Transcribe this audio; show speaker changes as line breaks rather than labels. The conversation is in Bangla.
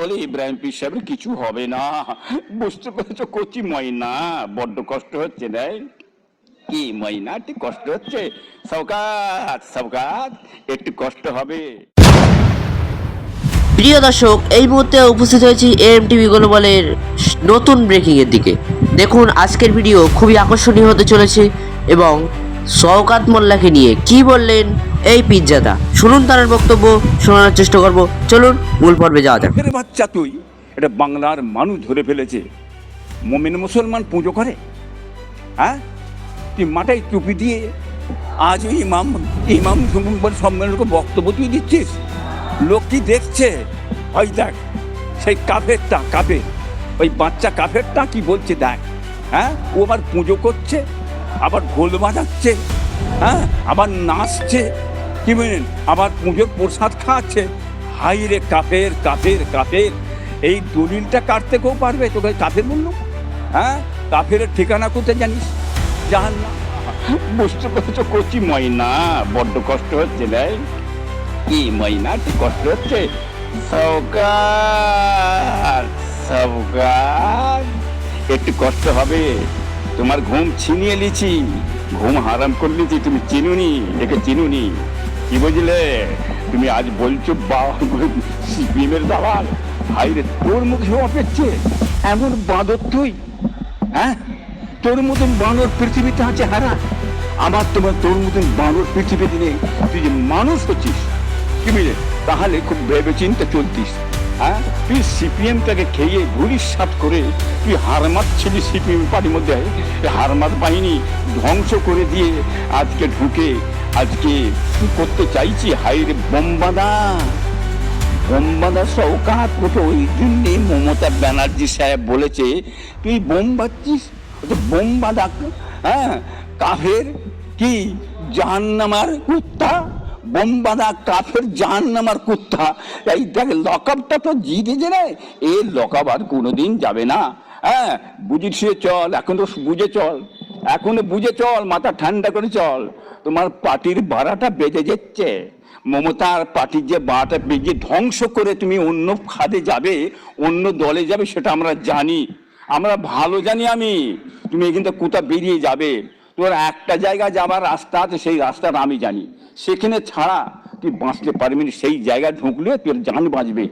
বলে ইব্রাহিম পীর সাহেবের কিছু হবে না। বুঝতে পেরেছো কচি ময়না? বড্ড কষ্ট হচ্ছে রে। কি ময়না, একটু কষ্ট হচ্ছে? সওকাত সওকাত, একটু কষ্ট হবে।
প্রিয় দর্শক, এই মুহূর্তে উপস্থিত হয়েছি এমটিভি গ্লোবালের নতুন ব্রেকিং এর দিকে। দেখুন আজকের ভিডিও খুবই আকর্ষণীয় হতে চলেছে এবং শওকাত মোল্লাকে নিয়ে কি বললেন এই পিজ্জাদা, শুনুন তার বক্তব্য, শোনানোর চেষ্টা করব। চলুন মূল পর্বে যাওয়া যাক।
এর বাচ্চা তুই, এটা বাংলার মানুষ ধরে ফেলেছে। মুমিন মুসলমান পুজো করে, হ্যাঁ? তুই মাথায় টুপি দিয়ে আজ ওই ইমাম ইমাম সম্মেলনকে বক্তব্য তুই দিচ্ছিস। লোক কি দেখছে? ওই দেখ সেই কাফেরটা, কাফের ওই বাচ্চা কাফেরটা কি বলছে দেখ। হ্যাঁ, ও আবার পুজো করছে, আবার ঢোল বাজাচ্ছে, হ্যাঁ, আবার নাচছে, কি বলেন, আবার পুজোর প্রসাদ খাওয়াচ্ছে। হাই রে কাফের কাফের কাফের! এই দলিলটা কাটতে কেউ পারবে? তোকে কাফের বললো? হ্যাঁ, কাফের ঠিকানা কোথায় জানিস? জাহান্নাম। বুঝতে পেরেছো কচি ময়না? বড্ড কষ্ট হচ্ছে রে। কি ময়না, একটু কষ্ট হচ্ছে? সওকাত সওকাত, একটু কষ্ট হবে। তোমার ঘুম ছিনিয়ে লিছি, ঘুম হারাম করে লিছি। তুমি চিনুনি, একে চিনুনি, কি বুঝলে? তুমি আজ বলছো সিপিএমের দালাল। হাই রে, তোর মুখে শোভা পেচ্ছে এমন বাঁদর তুই? হ্যাঁ, তোর মতন বানর পৃথিবীতে আছে হারা। আমার তোমার তোর মতন বানর পৃথিবীতে নেই। তুই যে মানুষ হচ্ছিস, কি বুঝলে, তাহলে খুব ভেবে চিন্তে চলতিস। হ্যাঁ, তুই সিপিএমটাকে খেয়ে ভুলিস সাত করে তুই হারমাত ছিলি সিপিএম পার্টির মধ্যে। হারমাত বাহিনী ধ্বংস করে দিয়ে আজকে ঢুকে আজকে কি করতে চাইছি? হাইরে বোমবাদা বোমবাদা শওকাত, তোকে ওই জন্যে মমতা ব্যানার্জি সাহেব বলেছে তুই বোম বাঁধছিস। বোম বাঁধা, হ্যাঁ, কাফের কি জাহান্নামার কুত্তা। বোম বাঁধা কাফের জাহান্নামার কুত্তা। এই দেখ লকআপটা তো জিতেছে রে, এ লকআপ আর কোনোদিন যাবে না। হ্যাঁ, বুঝে শুয়ে চল, এখন তো বুঝে চল, এখনো বুঝে চল, মাথা ঠান্ডা করে চল। তোমার পার্টির বাড়াটা বেজে যাচ্ছে। মমতার পার্টির যে বাড়াটা বেজে ধ্বংস করে তুমি অন্য খাদে যাবে, অন্য দলে যাবে, সেটা আমরা জানি, আমরা ভালো জানি। আমি তুমি কিন্তু কোথা বেরিয়ে যাবে, তোর একটা জায়গা যাবার রাস্তা আছে, সেই রাস্তাটা আমি জানি। সেখানে ছাড়া তুই বাঁচতে পারবি না। সেই জায়গায় ঢুকলে তোর জান বাঁচবে।